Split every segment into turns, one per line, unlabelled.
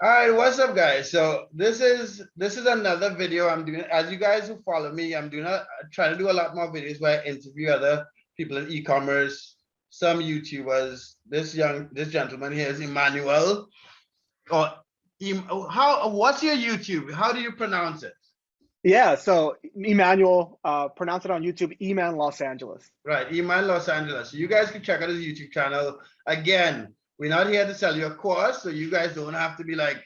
All right, what's up, guys? So this is another video I'm doing. As you guys who follow me, I'm doing trying to do a lot more videos where I interview other people in e-commerce, some YouTubers. This gentleman here is Emmanuel. Or what's your YouTube? How do you pronounce it?
Yeah, so Emmanuel, pronounce it on YouTube, Eman Los Angeles.
Right, Eman Los Angeles. So you guys can check out his YouTube channel. Again, we're not here to sell you a course, so you guys don't have to be like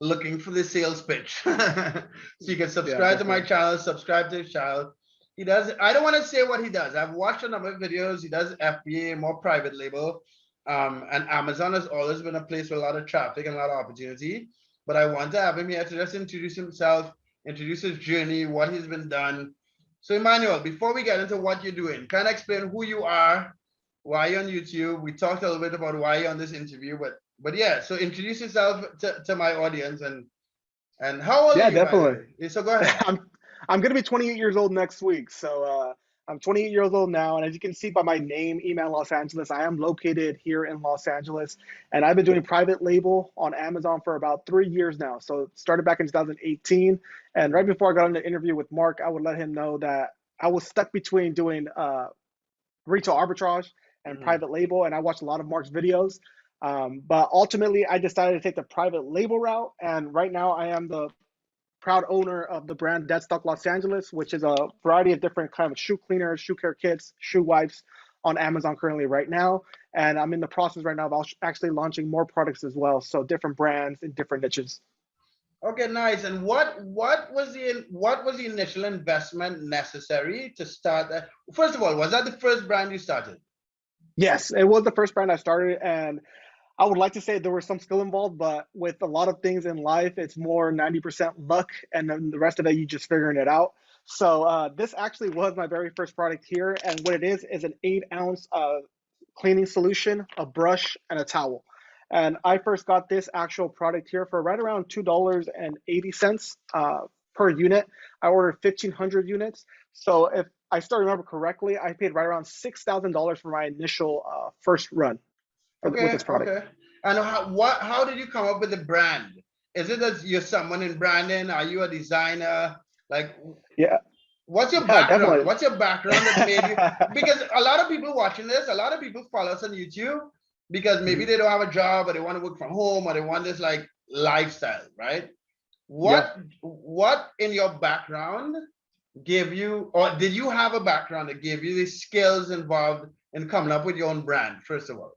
looking for the sales pitch. So you can subscribe to my channel, subscribe to his channel. He does, I don't want to say what he does. I've watched a number of videos. He does FBA, more private label. And Amazon has always been a place with a lot of traffic and a lot of opportunity. But I want to have him here to just introduce himself, introduce his journey, what he's been done. So Emmanuel, before we get into what you're doing, kind of explain who you are, why you're on YouTube. We talked a little bit about why you're on this interview, but yeah, so introduce yourself to my audience and how old are you?
Definitely.
So go ahead.
I'm gonna be 28 years old next week. So I'm 28 years old now, and as you can see by my name, Eman Los Angeles, I am located here in Los Angeles, and I've been doing private label on Amazon for about 3 years now. So it started back in 2018, and right before I got on the interview with Mark, I would let him know that I was stuck between doing retail arbitrage and private label, and I watched a lot of Mark's videos. But ultimately, I decided to take the private label route, and right now I am the proud owner of the brand Deadstock Los Angeles, which is a variety of different kind of shoe cleaners, shoe care kits, shoe wipes on Amazon currently right now. And I'm in the process right now of actually launching more products as well. So different brands in different niches.
Okay, nice. And what was the initial investment necessary to start that? First of all, was that the first brand you started?
Yes, it was the first brand I started, and I would like to say there was some skill involved, but with a lot of things in life, it's more 90% luck, and then the rest of it, you just figuring it out. So this actually was my very first product here, and what it is an 8-ounce cleaning solution, a brush, and a towel. And I first got this actual product here for right around $2.80 per unit. I ordered 1,500 units. So if I still remember correctly, I paid right around $6,000 for my initial first run with this product.
Okay. And how did you come up with the brand? Is it that you're someone in branding? Are you a designer? Like,
yeah.
What's your background?
Definitely.
What's your background that made you? Because a lot of people watching this, a lot of people follow us on YouTube because maybe they don't have a job or they want to work from home or they want this like lifestyle, right? What in your background gave you, or did you have a background that gave you the skills involved in coming up with your own brand, first of all?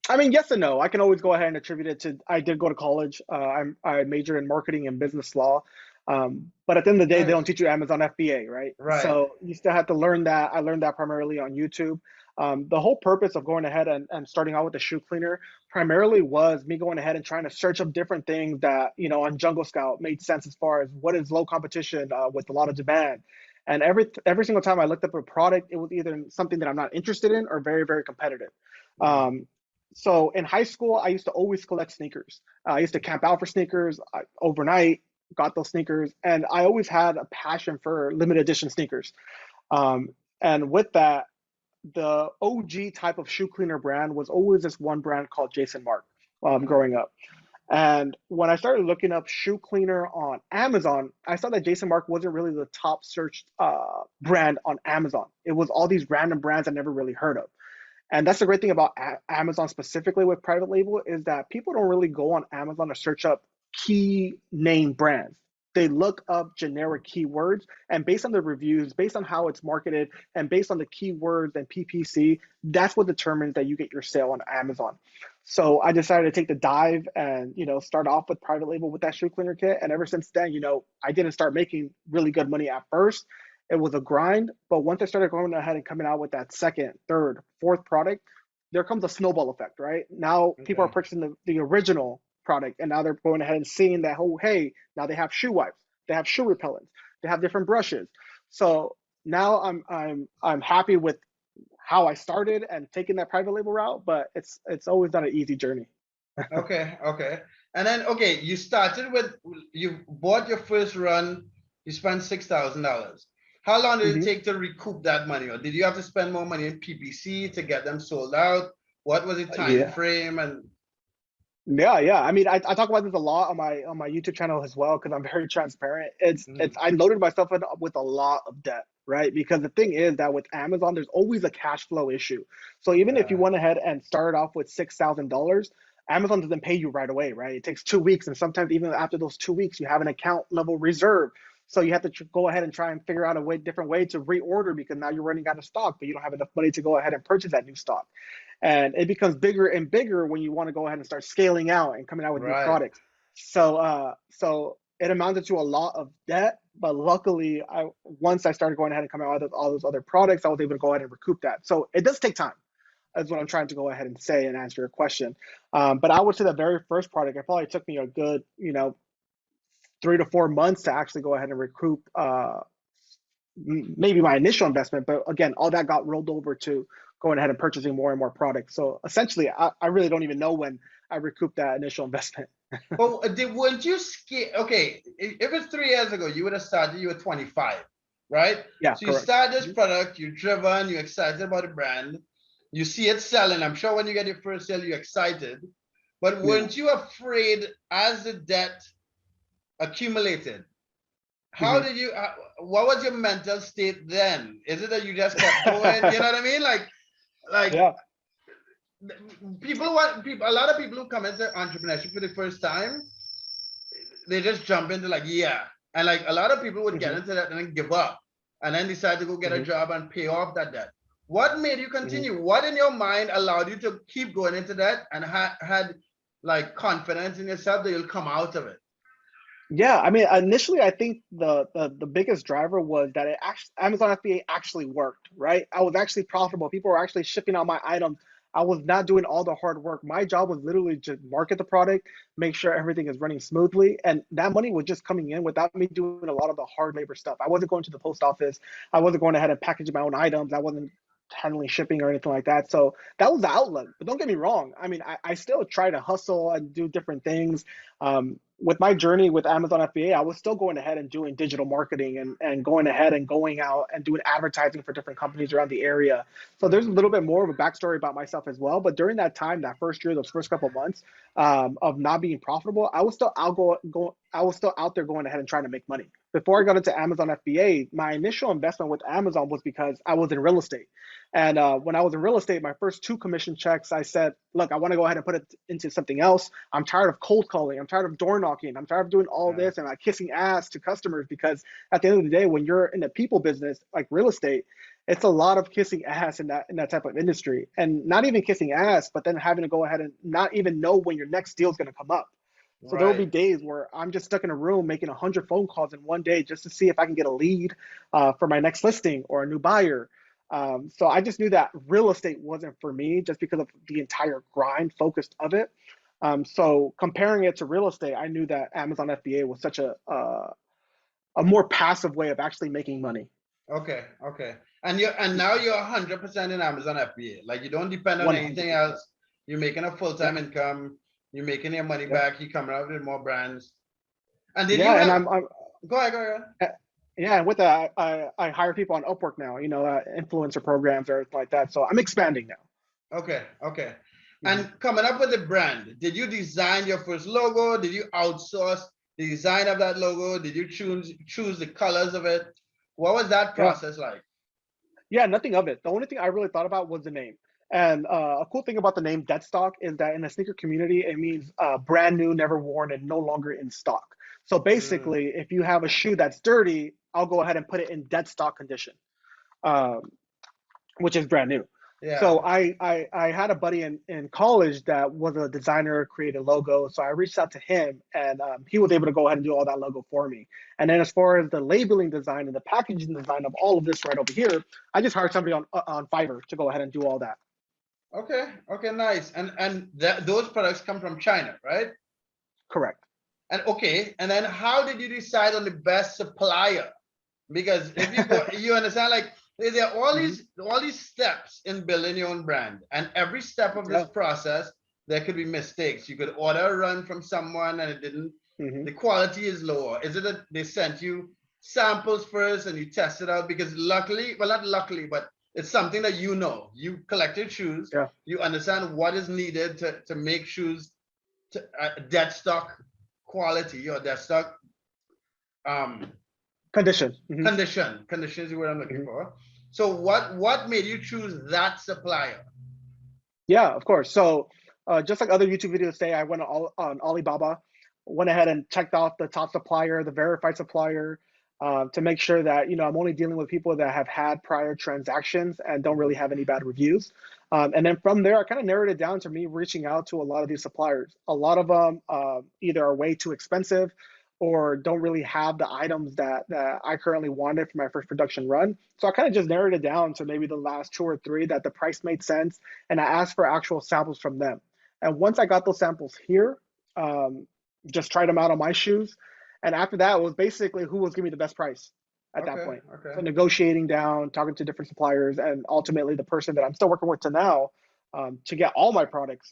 I mean, yes and no. I can always go ahead and attribute it to I did go to college. I majored in marketing and business law. But at the end of the day, they don't teach you Amazon FBA, right?
Right.
So you still have to learn that. I learned that primarily on YouTube. The whole purpose of going ahead and starting out with the shoe cleaner primarily was me going ahead and trying to search up different things that, on Jungle Scout made sense as far as what is low competition with a lot of demand. And every single time I looked up a product, it was either something that I'm not interested in or very, very competitive. So in high school, I used to always collect sneakers. I used to camp out for sneakers overnight, got those sneakers, and I always had a passion for limited edition sneakers. And with that, the OG type of shoe cleaner brand was always this one brand called Jason Mark growing up. And when I started looking up shoe cleaner on Amazon, I saw that Jason Mark wasn't really the top searched brand on Amazon. It was all these random brands I never really heard of. And that's the great thing about Amazon specifically with private label is that people don't really go on Amazon to search up key name brands. They look up generic keywords, and based on the reviews, based on how it's marketed, and based on the keywords and PPC, that's what determines that you get your sale on Amazon. So I decided to take the dive and start off with private label with that shoe cleaner kit. And ever since then, I didn't start making really good money at first. It was a grind, but once I started going ahead and coming out with that second, third, fourth product, there comes a snowball effect, right? Now people are purchasing the original product, and now they're going ahead and seeing that, oh, hey, now they have shoe wipes, they have shoe repellents, they have different brushes. So now I'm happy with how I started and taking that private label route, but it's always not an easy journey.
Okay. And then you bought your first run, you spent $6,000. How long did it take to recoup that money, or did you have to spend more money in PPC to get them sold out? What was the time frame? And
Yeah. I mean, I talk about this a lot on my YouTube channel as well because I'm very transparent. It's
Mhm.
I loaded myself in with a lot of debt, right? Because the thing is that with Amazon, there's always a cash flow issue. So even if you
Yeah.
went ahead and started off with $6,000, Amazon doesn't pay you right away, right? It takes 2 weeks, and sometimes even after those 2 weeks, you have an account level reserve. So you have to go ahead and try and figure out a different way to reorder because now you're running out of stock, but you don't have enough money to go ahead and purchase that new stock. And it becomes bigger and bigger when you want to go ahead and start scaling out and coming out with new
Right.
products. So it amounted to a lot of debt, but luckily I once I started going ahead and coming out with all those other products, I was able to go ahead and recoup that. So it does take time. That's what I'm trying to go ahead and say and answer your question. But I would say the very first product, it probably took me a good, 3 to 4 months to actually go ahead and recoup maybe my initial investment, but again, all that got rolled over to going ahead and purchasing more and more products. So essentially, I really don't even know when I recouped that initial investment.
But weren't you scared? Okay, if it's 3 years ago, you would have started, you were 25, right?
Yeah,
So you
correct.
start this
Mhm.
product, you're driven, you're excited about the brand, you see it selling. I'm sure when you get your first sale, you're excited. But
Yeah.
weren't you afraid as the debt accumulated? How
Hmm.
did you, what was your mental state then? Is it that you just kept going? You know what I mean? Like
Yeah.
a lot of people who come into entrepreneurship for the first time, they just jump into like, yeah. And like a lot of people would get
Hmm.
into that and then give up and then decide to go get a
Hmm.
job and pay off that debt. What made you
Hmm.
continue? What in your mind allowed you to keep going into that and had like confidence in yourself that you'll come out of it?
Yeah, I mean, initially, I think the biggest driver was that it actually Amazon FBA actually worked, right? I was actually profitable. People were actually shipping out my items. I was not doing all the hard work. My job was literally just market the product, make sure everything is running smoothly, and that money was just coming in without me doing a lot of the hard labor stuff. I wasn't going to the post office. I wasn't going ahead and packaging my own items. I wasn't handling shipping or anything like that. So that was the outlet. But don't get me wrong. I mean, I still try to hustle and do different things. With my journey with Amazon FBA, I was still going ahead and doing digital marketing and going ahead and going out and doing advertising for different companies around the area. So there's a little bit more of a backstory about myself as well. But during that time, that first year, those first couple of months of not being profitable, I was still out there going ahead and trying to make money. Before I got into Amazon FBA, my initial investment with Amazon was because I was in real estate. And when I was in real estate, my first two commission checks, I said, look, I want to go ahead and put it into something else. I'm tired of cold calling. I'm tired of door knocking. I'm tired of doing all
Yeah.
this and like kissing ass to customers because at the end of the day, when you're in the people business like real estate, it's a lot of kissing ass in that type of industry. And not even kissing ass, but then having to go ahead and not even know when your next deal is going to come up. So there will be
Right.
days where I'm just stuck in a room making 100 phone calls in one day just to see if I can get a lead for my next listing or a new buyer. So I just knew that real estate wasn't for me just because of the entire grind focused of it. So comparing it to real estate, I knew that Amazon FBA was such a more passive way of actually making money.
Okay. Okay. And now you're 100% in Amazon FBA. Like you don't depend on anything
100%.
else. You're making a
Yeah,
full-time income. You're making your money
yeah,
back. You're coming out with more brands. And did you
yeah. And
help?
I'm
Go ahead. Go ahead.
yeah. And with that, I hire people on Upwork now. Influencer programs or everything like that. So I'm expanding now.
Okay, okay.
Hmm.
And coming up with the brand, did you design your first logo? Did you outsource the design of that logo? Did you choose the colors of it? What was that
Yeah.
process like?
Yeah, nothing of it. The only thing I really thought about was the name. And a cool thing about the name Dead Stock is that in the sneaker community, it means brand new, never worn, and no longer in stock. So
Mm,
basically, if you have a shoe that's dirty, I'll go ahead and put it in dead stock condition. Um, which is brand new.
yeah.
So I had a buddy in college that was a designer, created logos. So I reached out to him, and he was able to go ahead and do all that logo for me. And then as far as the labeling design and the packaging design of all of this right over here, I just hired somebody on Fiverr to go ahead and do all that.
Okay, okay, nice. And those products come from China, right?
Correct.
And okay, and then how did you decide on the best supplier? Because if you go, you understand, like there are
Hmm.
all these steps in building your own brand, and every step of this
Yeah.
process, there could be mistakes. You could order a run from someone and it didn't.
Hmm.
The quality is lower. Is it that they sent you samples first and you test it out? Because luckily, well, not luckily, but it's something that you know. You collected shoes.
Yeah.
You understand what is needed to make shoes dead stock quality or dead stock
Condition.
condition is what I'm looking for. So what made you choose that supplier?
Yeah, of course. So just like other YouTube videos say, I went on Alibaba, went ahead and checked off the top supplier, the verified supplier, to make sure that I'm only dealing with people that have had prior transactions and don't really have any bad reviews. And then from there, I kind of narrowed it down to me reaching out to a lot of these suppliers. A lot of them either are way too expensive or don't really have the items that I currently wanted for my first production run. So I kind of just narrowed it down to maybe the last two or three that the price made sense, and I asked for actual samples from them. And once I got those samples here, just tried them out on my shoes. And after that, it was basically who was giving me the best price at that point. So negotiating down, talking to different suppliers, and ultimately the person that I'm still working with to now, to get all my products,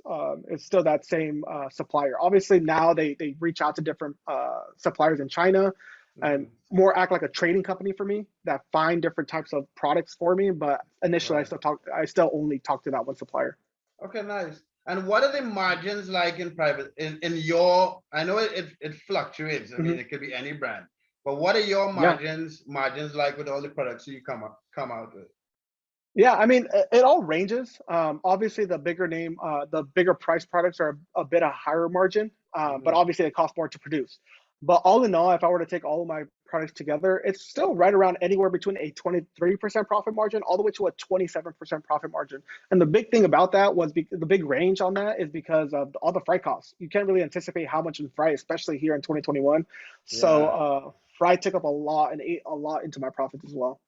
is still that same supplier. Obviously now they reach out to different suppliers in China and more act like a trading company for me that find different types of products for me. But initially I still only talk to that one supplier.
Okay, nice. And what are the margins like in private in your, I know it fluctuates. I mean, it could be any brand, but what are your margins like with all the products you come out with?
Yeah, I mean, it all ranges. Obviously, the bigger price products are a bit of higher margin, but obviously it costs more to produce. But all in all, if I were to take all of my products together, it's still right around anywhere between a 23% profit margin all the way to a 27% profit margin. And the big thing about that was the big range on that is because of all the freight costs. You can't really anticipate how much in freight, especially here in 2021. So freight took up a lot and ate a lot into my profits as well.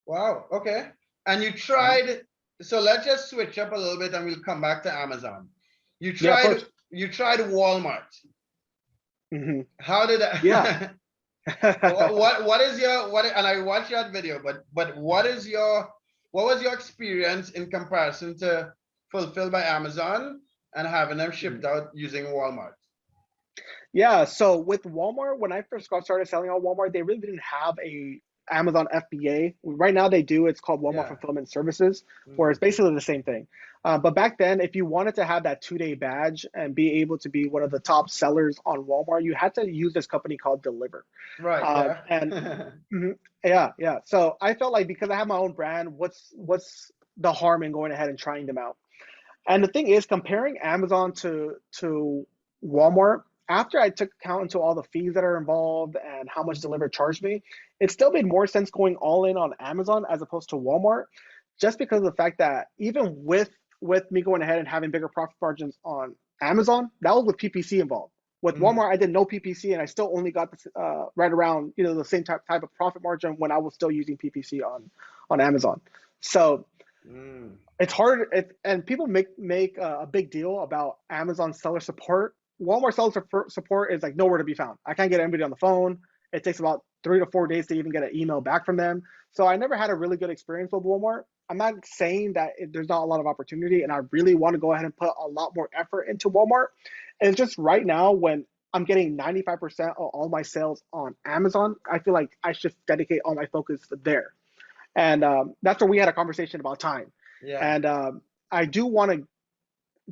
Wow. Okay. And you tried, so let's just switch up a little bit and we'll come back to Amazon. You tried Walmart. How did that?
Yeah.
what is your, and I watched that video, but what was your experience in comparison to Fulfilled by Amazon and having them shipped out using Walmart?
Yeah, so with Walmart, when I first got started selling on Walmart, they really didn't have a Amazon FBA. Right now they do. It's called Walmart Fulfillment Services, where it's basically the same thing. But back then, if you wanted to have that 2-day badge and be able to be one of the top sellers on Walmart, you had to use this company called Deliver.
Right.
And yeah. So I felt like because I have my own brand, what's the harm in going ahead and trying them out? And the thing is, comparing Amazon to Walmart, after I took account into all the fees that are involved and how much Deliver charged me, it still made more sense going all in on Amazon as opposed to Walmart, just because of the fact that even with me going ahead and having bigger profit margins on Amazon, that was with PPC involved. With Walmart, I did no PPC, and I still only got this, right around the same type of profit margin when I was still using PPC on Amazon. So it's hard, and people make a big deal about Amazon seller support. Walmart seller support is like nowhere to be found. I can't get anybody on the phone. It takes about 3 to 4 days to even get an email back from them. So I never had a really good experience with Walmart. I'm not saying that there's not a lot of opportunity, and I really want to go ahead and put a lot more effort into Walmart. And it's just right now when I'm getting 95% of all my sales on Amazon, I feel like I should dedicate all my focus there. And that's where we had a conversation about time. And I do want to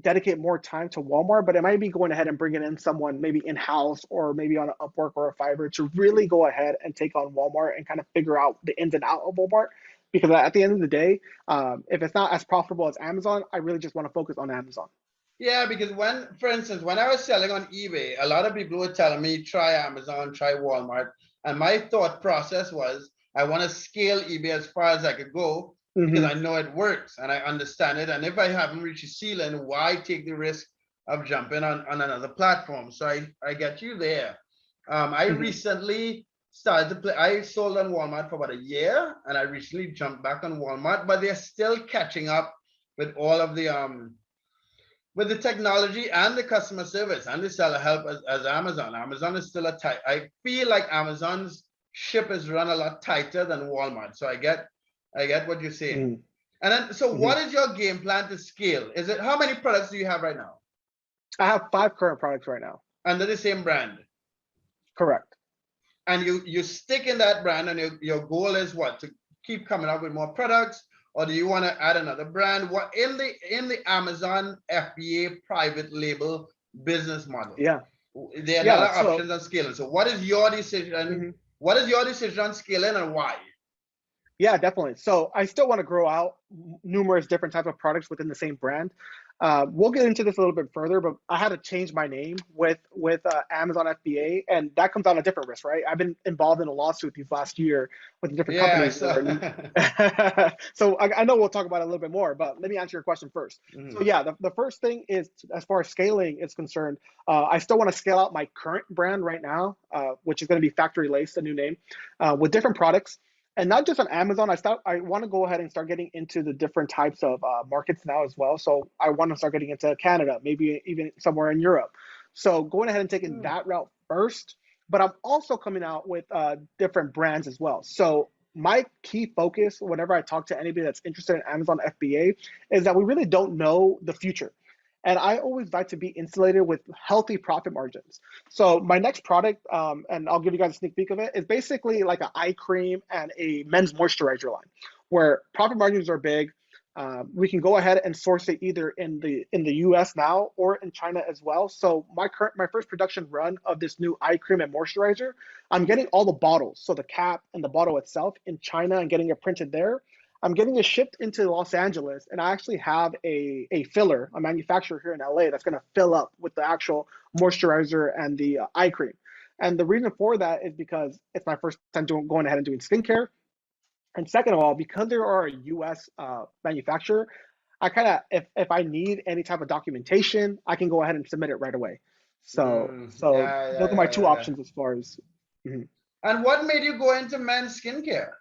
dedicate more time to Walmart, but it might be going ahead and bringing in someone maybe in-house or maybe on an Upwork or a Fiverr to really go ahead and take on Walmart and kind of figure out the ins and outs of Walmart. Because at the end of the day, if it's not as profitable as Amazon, I really just want to focus on Amazon.
Yeah, because for instance, when I was selling on eBay, a lot of people were telling me, try Amazon, try Walmart. And my thought process was, I want to scale eBay as far as I could go, because I know it works and I understand it. And if I haven't reached a ceiling, why take the risk of jumping on another platform? So I get you there. I recently started to play. I sold on Walmart for about a year, and I recently jumped back on Walmart, but they're still catching up with all of the with the technology and the customer service and the seller help as Amazon. Amazon is still I feel like Amazon's ship is run a lot tighter than Walmart. So I get what you're saying. And then, so what is your game plan to scale? How many products do you have right now?
I have 5 current products right now.
Under the same brand?
Correct.
And you stick in that brand, and your goal is what? To keep coming up with more products, or do you want to add another brand? What in the Amazon FBA private label business model.
Yeah.
There are a lot
Yeah.
of
So
options on scaling. So what is your decision?
mhm.
What is your decision on scaling and why?
Yeah, definitely. So I still want to grow out numerous different types of products within the same brand. We'll get into this a little bit further, but I had to change my name with Amazon FBA, and that comes on a different risk, right? I've been involved in a lawsuit these last year with different companies.
Yes.
So I know we'll talk about it a little bit more, but let me answer your question first. So
Mhm.
yeah, the first thing is, as far as scaling is concerned, I still want to scale out my current brand right now, which is going to be Factory Lace, the new name, with different products. And not just on Amazon. I want to go ahead and start getting into the different types of markets now as well. So I want to start getting into Canada, maybe even somewhere in Europe. So going ahead and taking
Hmm.
that route first, but I'm also coming out with different brands as well. So my key focus, whenever I talk to anybody that's interested in Amazon FBA, is that we really don't know the future. And I always like to be insulated with healthy profit margins. So my next product, and I'll give you guys a sneak peek of it, is basically like an eye cream and a men's moisturizer line, where profit margins are big. We can go ahead and source it either in the U.S. now or in China as well. So my first production run of this new eye cream and moisturizer, I'm getting all the bottles, so the cap and the bottle itself in China and getting it printed there. I'm getting it shipped into Los Angeles, and I actually have a filler, a manufacturer here in LA that's going to fill up with the actual moisturizer and the eye cream. And the reason for that is because it's my first time going ahead and doing skincare. And second of all, because there are a US manufacturer, I kind of, if I need any type of documentation, I can go ahead and submit it right away. So
Yeah,
those
yeah,
are my
yeah,
two
yeah,
options as far as. Mhm.
And what made you go into men's skincare?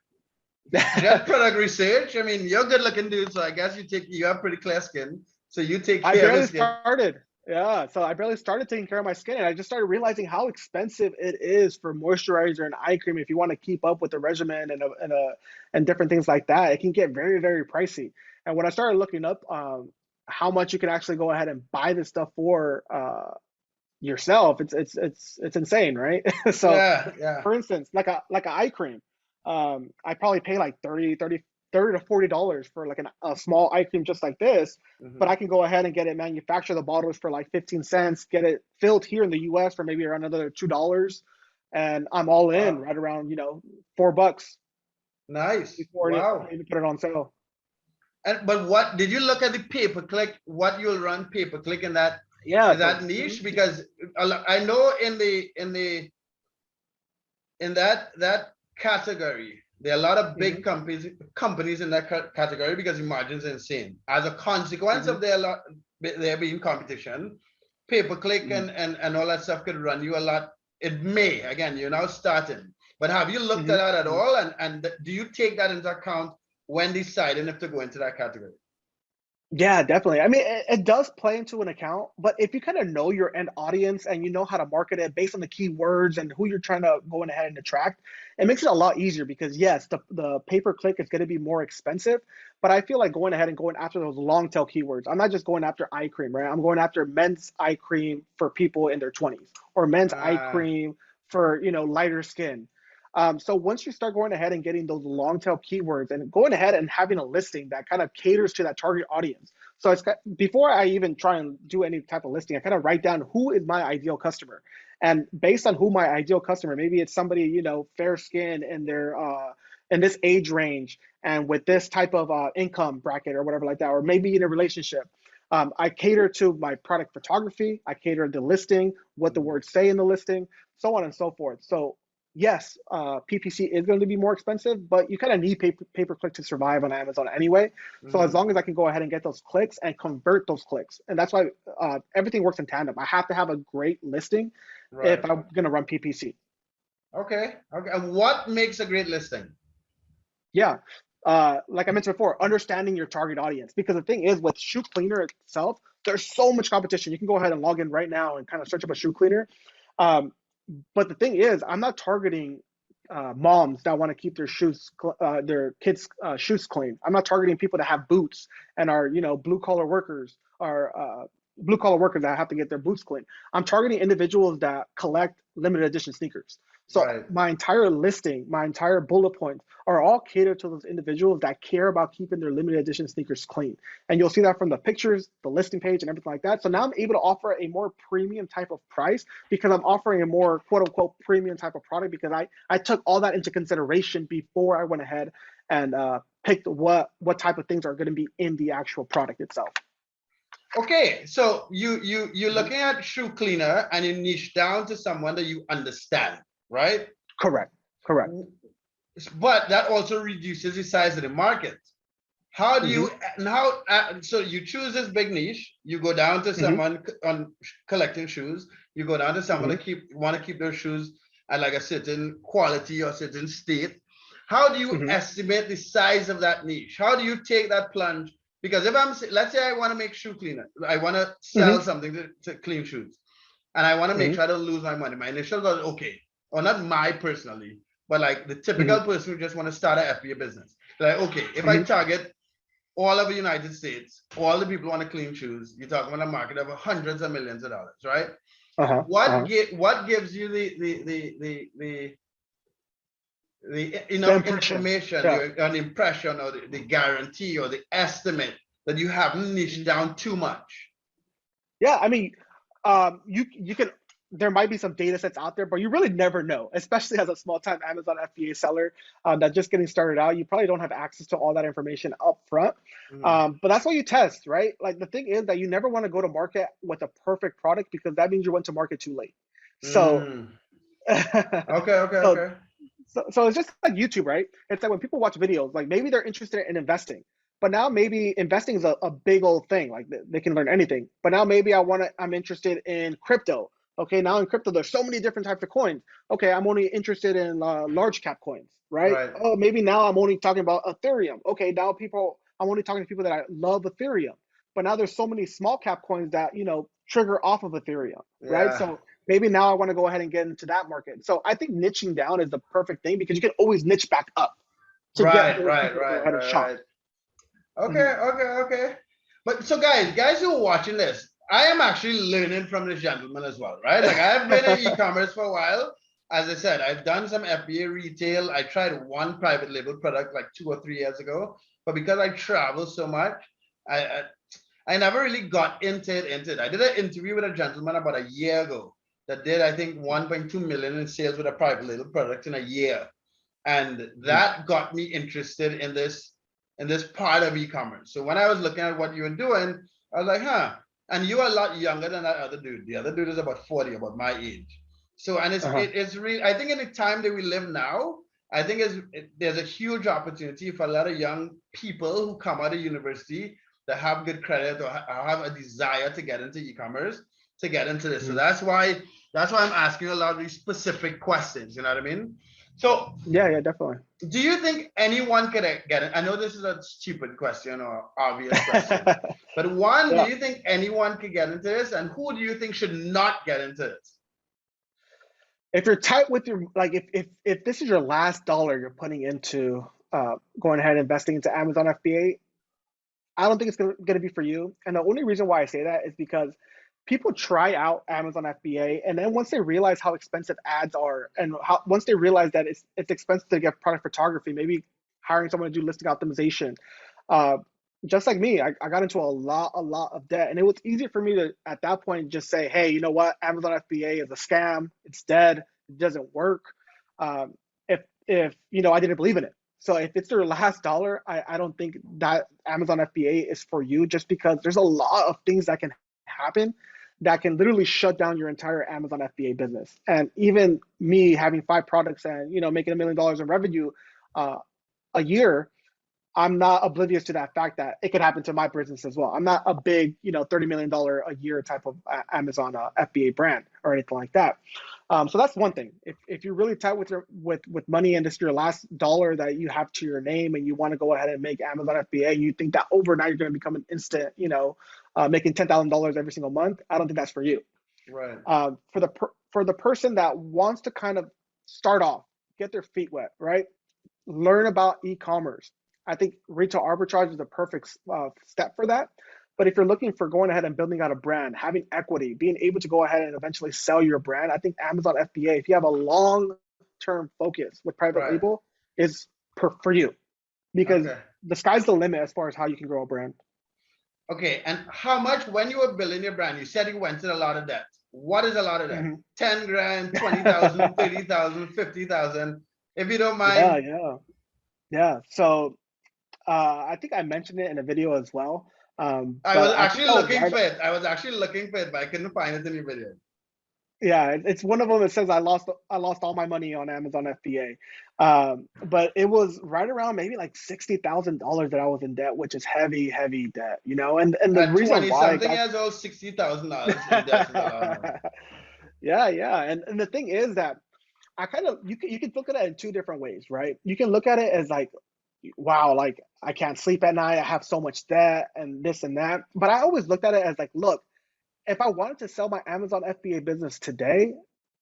Just product research. I mean, you're a good looking dude, so I guess you have pretty clear skin. So you take
I
care of the
barely
skin.
started. Yeah, so I barely started taking care of my skin, and I just started realizing how expensive it is for moisturizer and eye cream if you want to keep up with the regimen and different things like that. It can get very, very pricey. And when I started looking up how much you can actually go ahead and buy this stuff for yourself, it's insane, right? So
Yeah, yeah.
for instance, like a eye cream, I probably pay like 30 to $40 for like a small eye cream just like this, but I
Mhm.
can go ahead and get it manufactured, the bottles for like 15 cents, get it filled here in the US for maybe around another $2, and I'm all in
Wow.
right around, $4
Nice.
before
Wow.
I even put it on sale.
And but what did you look at the pay per click? What you'll run pay per click in that
Yeah,
is
so
that niche? Because I know in that category, there are a lot of big
mhm,
companies in that category because the margins are insane. As a consequence
mhm,
of there being competition, pay per click
mhm,
and all that stuff could run you a lot. It may, again, you're now starting. But have you looked at
mhm,
that at
mhm.
all? And do you take that into account when deciding if to go into that category?
Yeah, definitely. I mean, it does play into an account, but if you kind of know your end audience and you know how to market it based on the keywords and who you're trying to go in ahead and attract, it makes it a lot easier because yes, the pay per click is going to be more expensive, but I feel like going ahead and going after those long tail keywords. I'm not just going after eye cream, right? I'm going after men's eye cream for people in their 20s or men's eye
Uh,
cream for, lighter skin. So once you start going ahead and getting those long tail keywords and going ahead and having a listing that kind of caters to that target audience. So before I even try and do any type of listing, I kind of write down who is my ideal customer. And based on who my ideal customer, maybe it's somebody, fair skin and they're in this age range and with this type of income bracket or whatever like that, or maybe in a relationship. I cater to my product photography. I cater the listing, what the words say in the listing, so on and so forth. So yes, PPC is going to be more expensive, but you kind of need pay per click to survive on Amazon anyway. So as
mhm.
long as I can go ahead and get those clicks and convert those clicks, and that's why everything works in tandem. I have to have a great listing if
Right.
I'm going to run PPC.
Okay. Okay. And what makes a great listing?
Yeah. Like I mentioned before, understanding your target audience. Because the thing is, with shoe cleaner itself, there's so much competition. You can go ahead and log in right now and kind of search up a shoe cleaner. Um, but the thing is, I'm not targeting moms that want to keep their kids' shoes clean. I'm not targeting people that have boots and are, blue collar workers that have to get their boots clean. I'm targeting individuals that collect limited edition sneakers. So
Right.
my entire listing, my entire bullet points are all catered to those individuals that care about keeping their limited edition sneakers clean. And you'll see that from the pictures, the listing page, and everything like that. So now I'm able to offer a more premium type of price because I'm offering a more quote unquote premium type of product because I took all that into consideration before I went ahead and picked what type of things are going to be in the actual product itself.
Okay, so you're
Mhm.
looking at shoe cleaner and you niche down to someone that you understand, right?
Correct. Correct.
But that also reduces the size of the market. How do
Hmm.
you now? So you choose this big niche. You go down to
Hmm.
someone on collecting shoes. You go down to someone
Hmm.
that want to keep their shoes at like a certain quality or certain state. How do you
Hmm.
estimate the size of that niche? How do you take that plunge? Because if let's say I want to make shoe cleaner, I want to
Hmm.
sell something to clean shoes, and I want to make
Hmm.
sure I don't lose my money. My initial was okay, or not my personally, but like the
Hmm.
typical person who just want to start an FBA business. Like, okay, if I
Hmm.
target all over the United States, all the people want to clean shoes, you're talking about a market of hundreds of millions of dollars, right?
Uh-huh. Uh-huh.
What gives you the
The
enough
impression.
information,
Yeah.
an impression, or the guarantee, or the estimate that you haven't niched
Mhm.
down too much?
Yeah, I mean, you can there might be some data sets out there, but you really never know, especially as a small time Amazon FBA seller that's just getting started out. You probably don't have access to all that information up front.
Mm.
But that's why you test, right? Like the thing is that you never want to go to market with a perfect product because that means you went to market too late. So,
Mm. Okay, okay,
so
okay.
so it's just like YouTube, right? It's like when people watch videos, like maybe they're interested in investing, but now maybe investing is a big old thing. Like they can learn anything. But now maybe I'm interested in crypto. Okay, now in crypto, there's so many different types of coins. Okay, I'm only interested in large cap coins, right?
Right.
Oh, maybe now I'm only talking about Ethereum. Okay, now I'm only talking to people that I love Ethereum. But now there's so many small cap coins that trigger off of Ethereum, right?
Yeah.
So maybe now I want to go ahead and get into that market. So I think niching down is the perfect thing because you can always niche back up to get
Right,
more
right,
people to go
right,
ahead and
right,
shop.
right. Okay,
Mhm.
okay, okay. But so guys who are watching this, I am actually learning from this gentleman as well, right? Like I've been in e-commerce for a while. As I said, I've done some FBA retail. I tried one private label product like 2 or 3 years ago, but because I travel so much, I I, I never really got into it. I did an interview with a gentleman about a year ago that did, I think, 1.2 million in sales with a private label product in a year, and that got me interested in this part of e-commerce. So when I was looking at what you were doing, I was like, huh. And you are a lot younger than that other dude. The other dude is about 40, about my age. So, and
Uh-huh.
it's really, I think in the time that we live now, I think there's a huge opportunity for a lot of young people who come out of university that have good credit or have a desire to get into e-commerce to get into this. So
Mhm.
that's why I'm asking a lot of these specific questions. You know what I mean? So
Yeah, yeah, definitely.
do you think anyone could get it? I know this is a stupid question or obvious question, but one, do
Yeah.
you think anyone could get into this, and who do you think should not get into this?
If you're tight with your like if this is your last dollar you're putting into going ahead and investing into Amazon FBA, I don't think it's going to be for you. And the only reason why I say that is because people try out Amazon FBA, and then once they realize how expensive ads are, and once they realize that it's expensive to get product photography, maybe hiring someone to do listing optimization. Uh, just like me, I got into a lot of debt, and it was easy for me to at that point just say, hey, you know what, Amazon FBA is a scam. It's dead. It doesn't work. Um, if I didn't believe in it. So if it's their last dollar, I don't think that Amazon FBA is for you just because there's a lot of things that can happen that can literally shut down your entire Amazon FBA business. And even me having 5 products and making $1 million in revenue uh, a year, I'm not oblivious to that fact that it could happen to my business as well. I'm not a big, $30 million a year type of Amazon FBA brand or anything like that. So that's one thing. If you're really tight with money and it's your last dollar that you have to your name and you want to go ahead and make Amazon FBA, you think that overnight you're going to become an instant, making $10,000 every single month. I don't think that's for you.
Right.
For the person that wants to kind of start off, get their feet wet, right? Learn about e-commerce. I think retail arbitrage is the perfect step for that. But if you're looking for going ahead and building out a brand, having equity, being able to go ahead and eventually sell your brand, I think Amazon FBA, if you have a long long-term focus with private
Right.
label is for you, because
Okay.
the sky's the limit as far as how you can grow a brand.
Okay. And how much, when you were building your brand, you said you went to a lot of debt. What is a lot of debt?
Mhm.
10 grand, 20,000, 30,000, 50,000. If you don't
Yeah,
mind.
yeah, yeah. So I think I mentioned it in a video as well.
I
But
was
I think
actually
I was
looking
right.
for it. I was actually looking for it, but I couldn't find it in your video.
Yeah, it's one of them that says I lost all my money on Amazon FBA. But it was right around maybe like $60,000 that I was in debt, which is heavy, heavy debt, you know. And the
At
reason
20
why I
something
got
years old, $60,000 in debt is a lot of money.
yeah, yeah. And the thing is that I kind of you can look at it in two different ways, right? You can look at it as like, wow, like I can't sleep at night, I have so much debt and this and that. But I always looked at it as like, look, if I wanted to sell my Amazon FBA business today,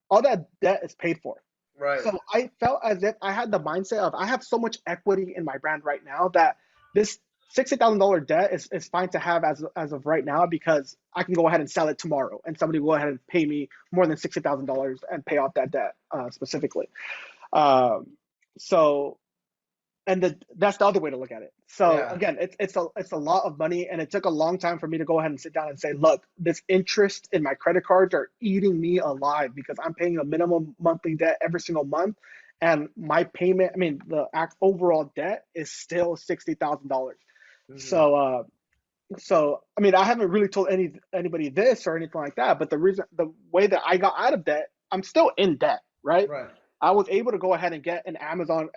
all that debt is paid for.
Right.
So I felt as if I had the mindset of I have so much equity in my brand right now that this $60,000 debt is fine to have as of right now, because I can go ahead and sell it tomorrow and somebody will go ahead and pay me more than $60,000 and pay off that debt specifically. Um, so that's the other way to look at it. So
Yeah.
again, it's a lot of money, and it took a long time for me to go ahead and sit down and say, look, this interest in my credit cards are eating me alive, because I'm paying a minimum monthly debt every single month, and my payment, I mean, the overall debt is still $60,000.
Hmm.
So I mean, I haven't really told anybody this or anything like that, but the way that I got out of debt, I'm still in debt, right?
Right.
I was able to go ahead and get an Amazon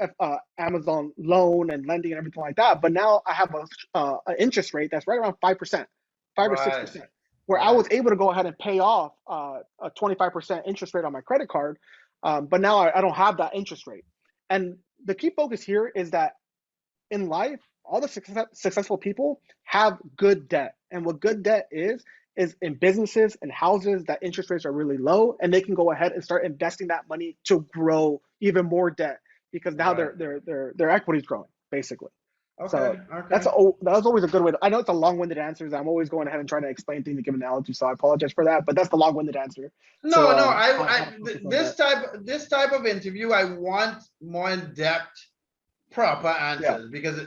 loan and lending and everything like that. But now I have an interest rate that's right around 5%, 5 or 6%,
Right.
where I
Right.
was able to go ahead and pay off a 25% interest rate on my credit card. But now I don't have that interest rate. And the key focus here is that in life, all the successful people have good debt. And what good debt is in businesses and houses that interest rates are really low, and they can go ahead and start investing that money to grow even more debt, because now
Right.
their equity is growing basically.
Okay.
So
Okay.
that was always a good way. I know it's a long-winded answer. I'm always going ahead and trying to explain things and give analogies, so I apologize for that. But that's the long-winded answer to
No, no,
how to focus on
this
that.
type of interview, I want more in-depth, proper
Yeah.
answers, because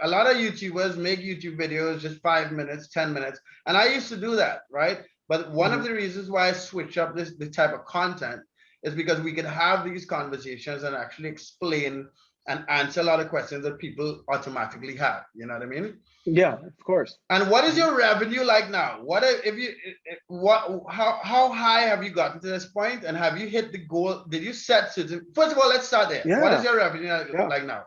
a lot of YouTubers make YouTube videos just 5 minutes, 10 minutes. And I used to do that, right? But one of
Mhm.
the reasons why I switch up the type of content is because we could have these conversations and actually explain and answer a lot of questions that people automatically have. You know what I mean?
Yeah, of course.
And what is
Mhm.
your revenue like now? What if you what how high have you gotten to this point, and have you hit the goal? Did you set certain? First of all, let's start there. What is
Yeah.
your revenue
Yeah.
like now?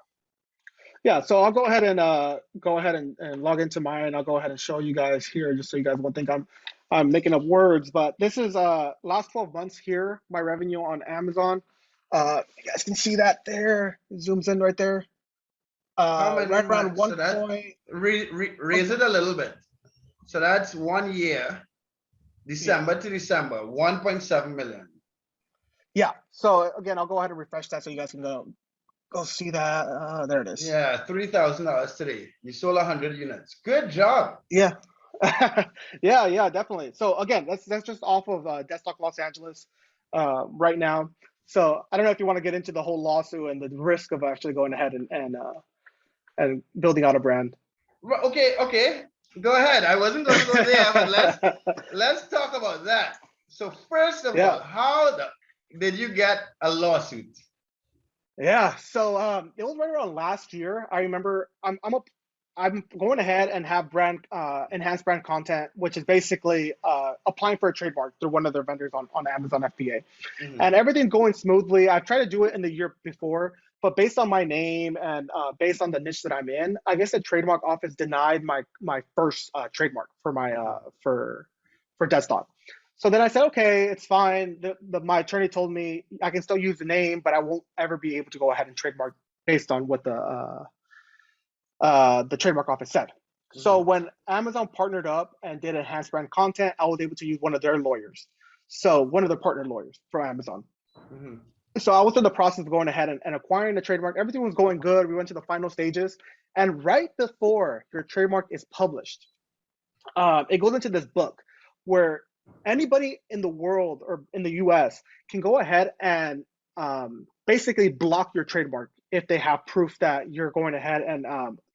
Yeah, so I'll go ahead and log into mine. I'll go ahead and show you guys here, just so you guys won't think I'm making up words. But this is last 12 months here, my revenue on Amazon. You guys can see that there. It zooms in right there.
How many
Right around
months?
one
So that
point.
raise it a little bit. So that's 1 year,
Yeah,
December to December, 1.7 million.
yeah. So again, I'll go ahead and refresh that so you guys can go see that. There it is.
Yeah, $3,000 today. You sold 100 units. Good job.
Yeah. Yeah, yeah, definitely. So again, that's just off of Desktop Los Angeles right now. So I don't know if you want to get into the whole lawsuit and the risk of actually going ahead and building out a brand.
Okay, okay. Go ahead. I wasn't going to go there, but let's talk about that. So first of
Yeah,
all, did you get a lawsuit?
yeah. So it was right around last year. I remember I'm going ahead and have brand enhanced brand content, which is basically applying for a trademark through one of their vendors on Amazon FBA.
Mhm.
And everything's going smoothly. I've tried to do it in the year before, but based on my name and based on the niche that I'm in, I guess the trademark office denied my first trademark for my
Mhm.
for desktop. So then I said, okay, it's fine. My attorney told me I can still use the name, but I won't ever be able to go ahead and trademark based on what the trademark office said. So
Mhm.
when Amazon partnered up and did enhanced brand content, I was able to use one of their lawyers. So one of their partner lawyers for Amazon.
Mhm.
So I was in the process of going ahead and acquiring the trademark. Everything was going good. We went to the final stages. And right before your trademark is published, it goes into this book where anybody in the world or in the US can go ahead and basically block your trademark if they have proof that you're going ahead and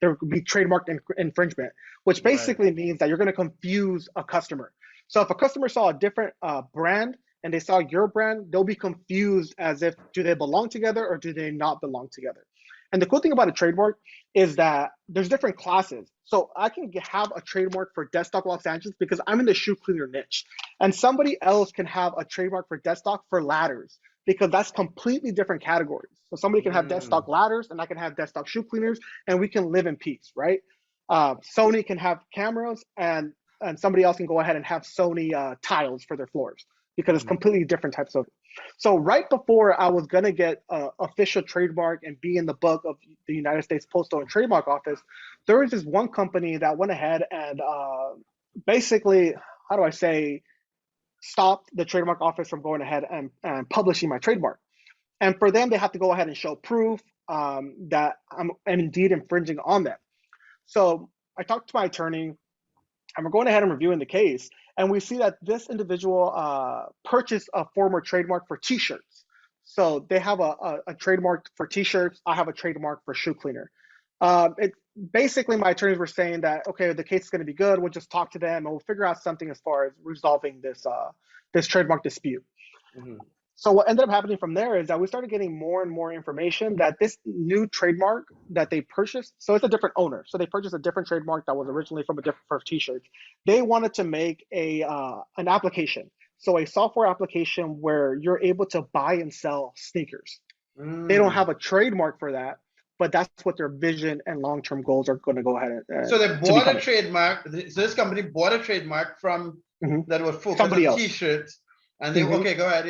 there could be trademark infringement, which
Right.
basically means that you're going to confuse a customer. So if a customer saw a different brand and they saw your brand, they'll be confused as if, do they belong together or do they not belong together? And the cool thing about a trademark is that there's different classes. So I can have a trademark for Desktop Los Angeles because I'm in the shoe cleaner niche. And somebody else can have a trademark for Desktop for ladders because that's completely different categories. So somebody can have Desktop ladders and I can have Desktop shoe cleaners and we can live in peace, right? Sony can have cameras and somebody else can go ahead and have Sony tiles for their floors because it's completely different types of. So right before I was gonna get official trademark and be in the book of the United States Postal and Trademark Office, there was this one company that went ahead and basically, how do I say, stopped the trademark office from going ahead and publishing my trademark. And for them, they have to go ahead and show proof that I'm indeed infringing on them. So I talked to my attorney, and we're going ahead and reviewing the case, and we see that this individual purchased a former trademark for T-shirts. So they have a trademark for T-shirts. I have a trademark for shoe cleaner. It basically, my attorneys were saying that, okay, the case is going to be good. We'll just talk to them and we'll figure out something as far as resolving this trademark dispute. So what ended up happening from there is that we started getting more and more information that this new trademark that they purchased, so it's a different owner. So they purchased a different trademark that was originally from a different for T-shirts. They wanted to make an application, so a software application where you're able to buy and sell sneakers. They don't have a trademark for that, but that's what their vision and long-term goals are going to go ahead and.
So they bought a trademark. So this company bought a trademark from that was focused on T-shirts, and they okay, go ahead,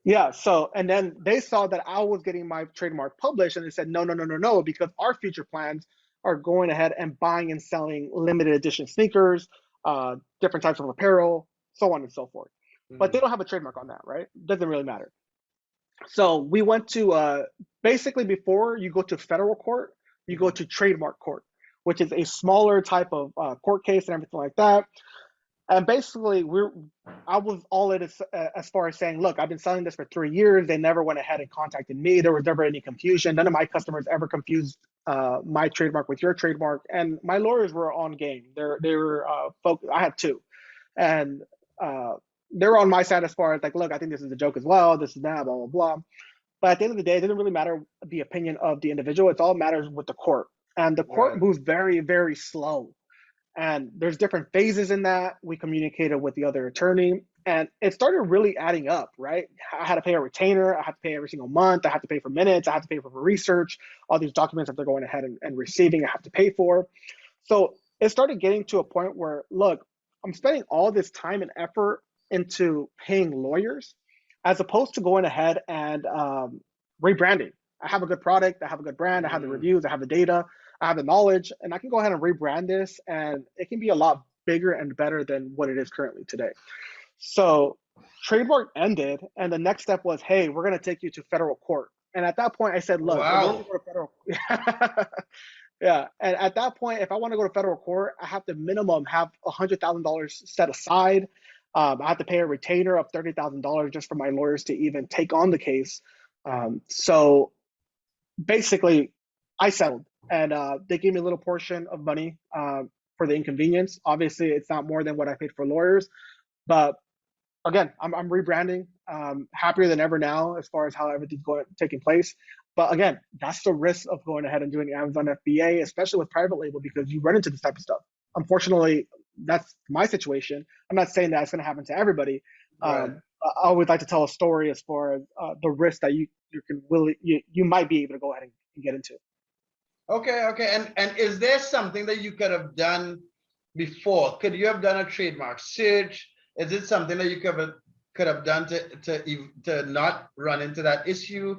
yeah. So and then they saw that I was getting my trademark published, and they said no, because our future plans are going ahead and buying and selling limited edition sneakers, different types of apparel, so on and so forth. But they don't have a trademark on that, right? Doesn't really matter. So we went to basically, before you go to federal court, you go to trademark court, which is a smaller type of court case and everything like that. And basically, I was all in as far as saying, look, I've been selling this for 3 years. They never went ahead and contacted me. There was never any confusion. None of my customers ever confused my trademark with your trademark. And my lawyers were on game. They were focused. I had two, and they were on my side as far as like, look, I think this is a joke as well. This is that, blah blah blah. But at the end of the day, it doesn't really matter the opinion of the individual. It's all matters with the court, and the court moves very, very slow. And there's different phases in that. We communicated with the other attorney, and it started really adding up, right? I had to pay a retainer. I had to pay every single month. I had to pay for minutes. I had to pay for research. All these documents that they're going ahead and receiving, I have to pay for. So it started getting to a point where, look, I'm spending all this time and effort into paying lawyers as opposed to going ahead and rebranding. I have a good product. I have a good brand. I have the reviews. I have the data. I have the knowledge, and I can go ahead and rebrand this, and it can be a lot bigger and better than what it is currently today. So trademark ended, and the next step was, hey, we're going to take you to federal court. And at that point, I said, look,
wow.
go to federal. Yeah, and at that point, if I want to go to federal court, I have to minimum have $100,000 set aside. I have to pay a retainer of $30,000 just for my lawyers to even take on the case. So basically, I settled. And they gave me a little portion of money for the inconvenience. Obviously, it's not more than what I paid for lawyers. But again, I'm rebranding. Happier than ever now as far as how everything's taking place. But again, that's the risk of going ahead and doing Amazon FBA, especially with private label, because you run into this type of stuff. Unfortunately, that's my situation. I'm not saying that it's going to happen to everybody. I always like to tell a story as far as the risk that you might be able to go ahead and get into.
Okay. And is there something that you could have done before? Could you have done a trademark search? Is it something that you could have done to not run into that issue?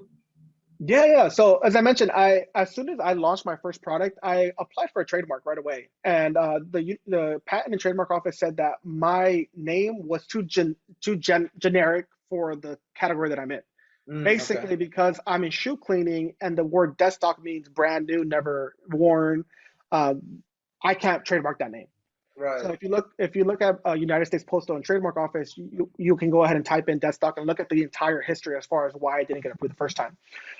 Yeah. So as I mentioned, as soon as I launched my first product, I applied for a trademark right away, and the Patent and Trademark Office said that my name was too generic for the category that I'm in. Basically, because I'm in shoe cleaning and the word desktop means brand new, never worn, I can't trademark that name.
Right.
So if you look at United States Postal and Trademark Office, you can go ahead and type in dead stock and look at the entire history as far as why I didn't get approved the first time.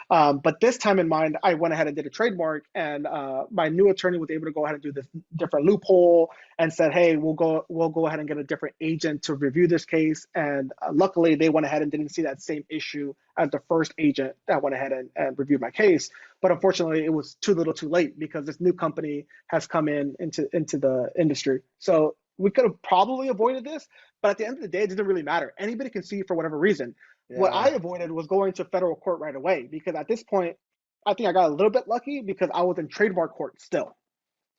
But this time in mind, I went ahead and did a trademark, and my new attorney was able to go ahead and do this different loophole and said, "Hey, we'll go ahead and get a different agent to review this case." And luckily, they went ahead and didn't see that same issue as the first agent that went ahead and reviewed my case. But unfortunately, it was too little, too late because this new company has come into the industry. So we could have probably avoided this, but at the end of the day, it doesn't really matter. Anybody can sue for whatever reason. What I
Yeah.
avoided was going to federal court right away because at this point, I think I got a little bit lucky because I was in trademark court still.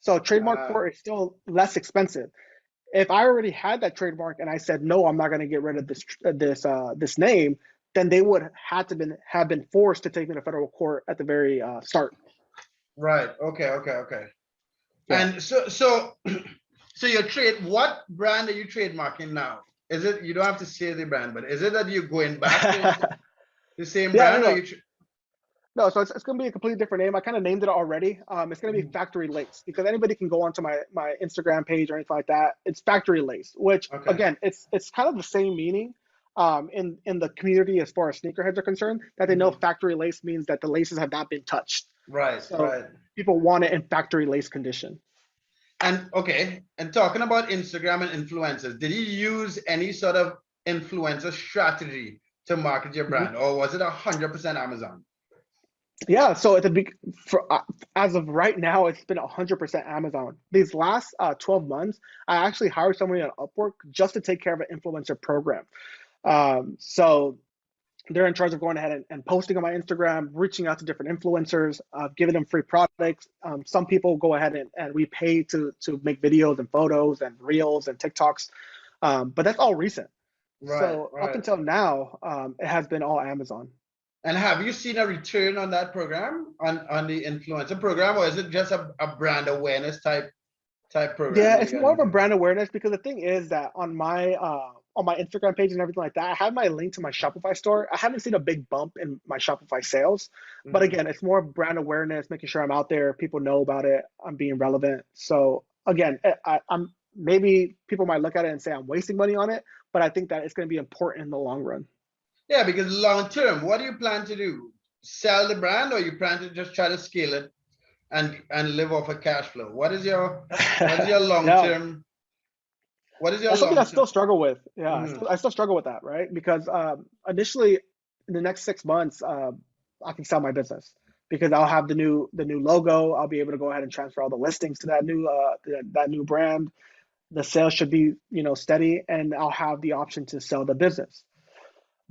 So trademark
Uh,
court is still less expensive. If I already had that trademark and I said no, I'm not going to get rid of this name, then they would have been forced to take me to federal court at the very start.
right. Okay. Okay. Okay.
Yeah.
And so your trade, what brand are you trademarking now? Is it, you don't have to say the brand, but is it that you're going back to the same
Yeah,
brand, or
no,
you?
no, so it's going to be a completely different name. I kind of named it already. It's going to be Factory Lace because anybody can go onto my Instagram page or anything like that. It's Factory Lace, which
Okay.
again, it's kind of the same meaning in the community as far as sneakerheads are concerned. That they know
Mhm.
factory lace means that the laces have not been touched.
Right.
So
Right.
people want it in factory lace condition.
And okay. And talking about Instagram and influencers, did you use any sort of influencer strategy to market your
Mhm.
brand, or was it 100% Amazon?
Yeah, so at the big for as of right now, it's been 100% Amazon. These last 12 months, I actually hired somebody on Upwork just to take care of an influencer program. So they're in charge of going ahead and posting on my Instagram, reaching out to different influencers, giving them free products. Some people go ahead and we pay to make videos and photos and reels and TikToks, but that's all recent.
Right.
So up
Right.
until now, it has been all Amazon.
And have you seen a return on that program, on the influencer program, or is it just a brand awareness type program
Yeah,
that you
it's
guys
more
are
of a
doing?
brand awareness because the thing is that on my Instagram page and everything like that, I have my link to my Shopify store. I haven't seen a big bump in my Shopify sales, but
Mhm.
again, it's more brand awareness, making sure I'm out there, people know about it, I'm being relevant. So again, I'm maybe people might look at it and say I'm wasting money on it, but I think that it's going to be important in the long run.
Yeah, because long term, what do you plan to do? Sell the brand, or you plan to just try to scale it and live off of cash flow? What is your long
Yeah,
term? What is your
that's something I
long term?
still struggle with. Yeah,
Mhm.
I still struggle with that, right? Because initially, in the next 6 months, I can sell my business because I'll have the new logo. I'll be able to go ahead and transfer all the listings to that new brand. The sales should be steady, and I'll have the option to sell the business.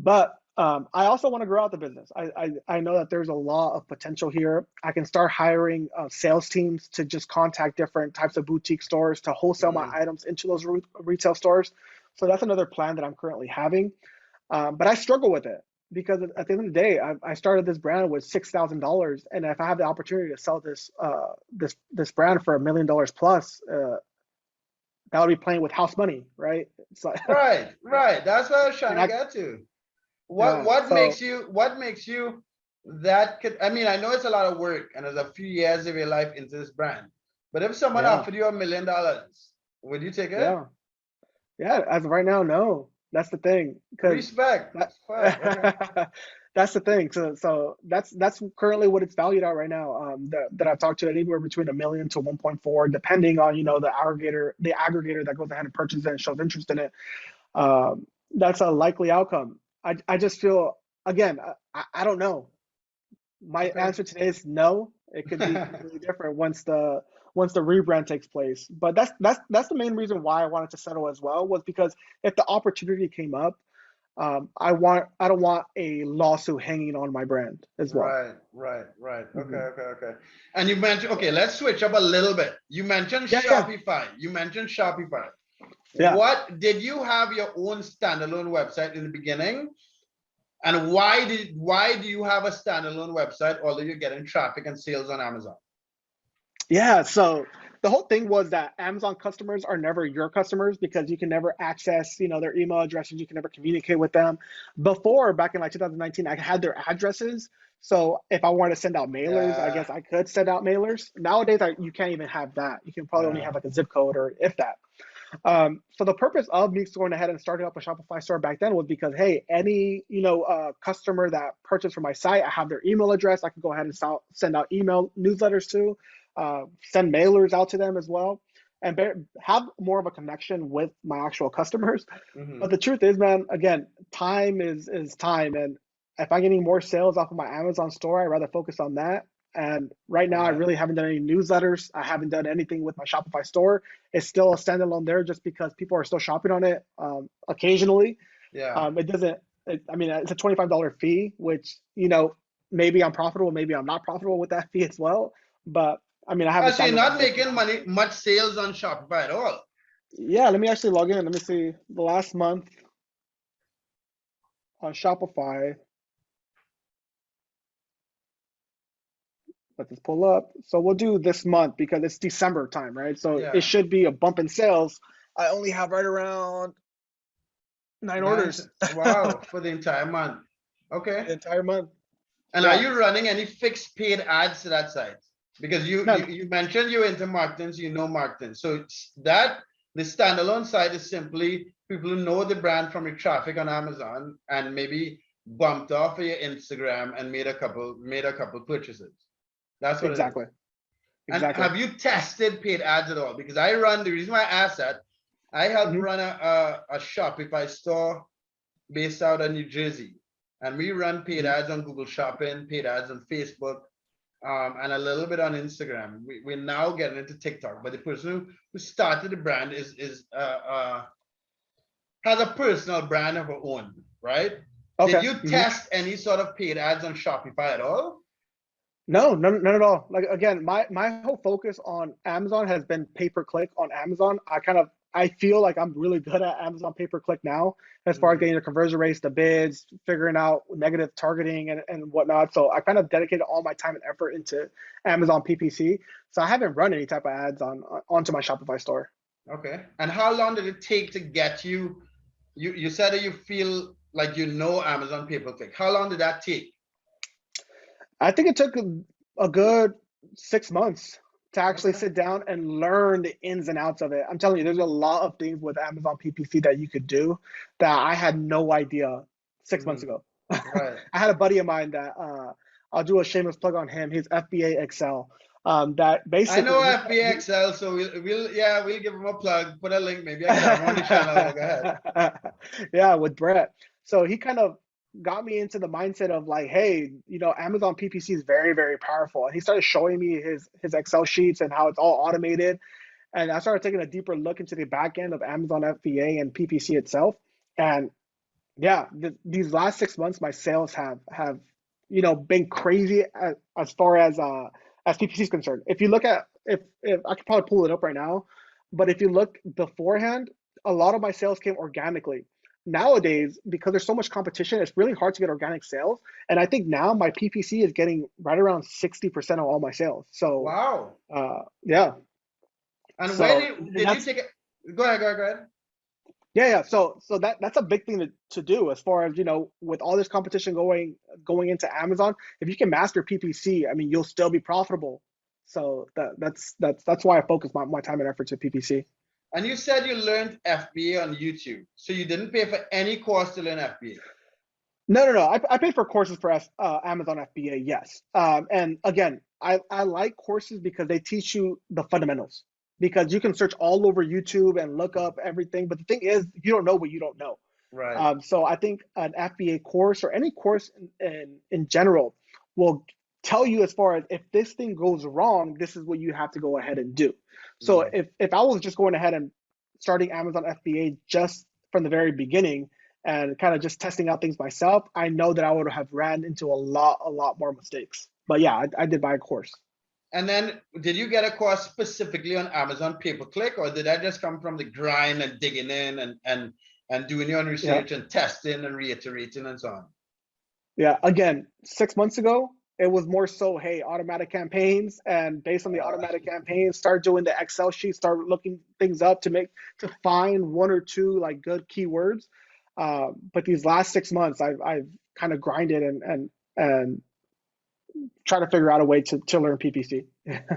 But I also want to grow out the business. I know that there's a lot of potential here. I can start hiring sales teams to just contact different types of boutique stores to wholesale my
Mhm.
items into those retail stores. So that's another plan that I'm currently having. But I struggle with it because at the end of the day, I started this brand with $6,000, and if I have the opportunity to sell this brand for $1 million plus, that would be playing with house money, right? So
Right, right. That's what I was trying
and
to
I
get to. What
yeah.
what makes
So
you what makes you that could, I mean, I know it's a lot of work and there's a few years of your life into this brand, but if someone
yeah,
offered you $1 million, would you take it?
yeah. Yeah, as of right now, no. That's the thing, because
Respect.
that
Fuck. Okay.
that's the thing. So that's currently what it's valued at right now. That I've talked to anywhere between 1 million to 1.4, depending on the aggregator that goes ahead and purchases it and shows interest in it. That's a likely outcome. I just feel again, I don't know. My
Okay.
answer today is no. It could be completely different once the rebrand takes place. But that's the main reason why I wanted to settle as well was because if the opportunity came up, I don't want a lawsuit hanging on my brand as well.
Right, right, right. Okay,
Hmm.
okay, okay. And you mentioned, okay, let's switch up a little bit. You mentioned
Yeah, yeah,
Shopify. You mentioned Shopify.
yeah.
What did you have your own standalone website in the beginning? And why do you have a standalone website although you're getting traffic and sales on Amazon?
Yeah, so the whole thing was that Amazon customers are never your customers because you can never access, their email addresses, you can never communicate with them. Before, back in like 2019, I had their addresses. So if I wanted to send out mailers, I
Yeah,
guess I could send out mailers. Nowadays, you can't even have that. You can probably only
yeah.
have like a zip code or if that. So the purpose of me going ahead and starting up a Shopify store back then was because, hey, any customer that purchased from my site, I have their email address. I can go ahead and send out email newsletters to, send mailers out to them as well, and have more of a connection with my actual customers. But the truth is, man, again, time is time, and if I'm getting more sales off of my Amazon store, I'd rather focus on that. And right now, I
Right.
really haven't done any newsletters. I haven't done anything with my Shopify store. It's still a standalone there just because people are still shopping on it occasionally.
Yeah.
It doesn't, I mean, it's a $25 fee, which, maybe I'm profitable, maybe I'm not profitable with that fee as well. But I mean, I have a
So you're
standalone
not
there for
making
now.
money, much sales on Shopify at all.
Yeah, let me actually log in. Let me see the last month on Shopify. Let this pull up. So we'll do this month because it's December time, right? So it
Yeah.
should be a bump in sales. I only have right around 9
Nine.
orders for
Wow, for the entire month. Okay.
the entire month.
And are
Yeah,
you running any fixed paid ads to that site? Because you you,
man.
you mentioned you're into marketing, so you know marketing. So the standalone site is simply people who know the brand from your traffic on Amazon and maybe bumped off of your Instagram and made a couple purchases. That's what it is.
Exactly.
And
Exactly.
have you tested paid ads at all? Because the reason why I asked that, I help
Hmm.
run a Shopify store based out of New Jersey. And we run paid
Hmm.
ads on Google Shopping, paid ads on Facebook, and a little bit on Instagram. We're now getting into TikTok, but the person who started the brand has a personal brand of her own, right? Did
Okay.
you
Hmm.
test any sort of paid ads on Shopify at all?
No, none at all. Like again, my whole focus on Amazon has been pay per click on Amazon. I feel like I'm really good at Amazon pay per click now, as far as
Mhm.
getting the conversion rates, the bids, figuring out negative targeting and whatnot. So I kind of dedicated all my time and effort into Amazon PPC. So I haven't run any type of ads onto my Shopify store.
Okay. And how long did it take to get you? You said that you feel like you know Amazon pay per click. How long did that take?
I think it took a good 6 months to actually
Okay.
sit down and learn the ins and outs of it. I'm telling you, there's a lot of things with Amazon PPC that you could do that I had no idea 6 months
Mhm.
ago.
Right.
I had a buddy of mine that I'll do a shameless plug on him. He's FBA Excel. That
I know
basically
FBA Excel, so we'll give him a plug. Put a link. Maybe I can have him on the channel. But go ahead.
yeah, with Brett. So he kind of got me into the mindset of like, hey, Amazon PPC is very, very powerful. And he started showing me his Excel sheets and how it's all automated. And I started taking a deeper look into the back end of Amazon FBA and PPC itself. And yeah, these last 6 months, my sales have been crazy as far as PPC is concerned. If you look at if I could probably pull it up right now, but if you look beforehand, a lot of my sales came organically. Nowadays, because there's so much competition, it's really hard to get organic sales. And I think now my PPC is getting right around 60% of all my sales. So
Wow.
yeah,
And when
so
did you
that's
take it? Go ahead. Go ahead. Go ahead.
yeah. So that's a big thing to do as far as with all this competition going into Amazon. If you can master PPC, I mean, you'll still be profitable. So that's why I focus my time and effort to PPC.
And you said you learned FBA on YouTube, so you didn't pay for any course to learn FBA.
No. I paid for courses for Amazon FBA, yes. And again, I like courses because they teach you the fundamentals. Because you can search all over YouTube and look up everything, but the thing is, you don't know what you don't know.
Right.
So I think an FBA course or any course in general will tell you as far as if this thing goes wrong, this is what you have to go ahead and do. So
Mm.
if I was just going ahead and starting Amazon FBA just from the very beginning and kind of just testing out things myself, I know that I would have ran into a lot more mistakes. But yeah, I did buy a course.
And then, did you get a course specifically on Amazon pay per click, or did that just come from the grind and digging in and doing your own
Yeah.
research and testing and reiterating and so on?
Yeah, again, 6 months ago, it was more so, hey, automatic campaigns, and based on the
Uh,
automatic campaigns, start doing the Excel sheet, start looking things up to find one or two like good keywords. But these last 6 months, I've kind of grinded and try to figure out a way to learn PPC.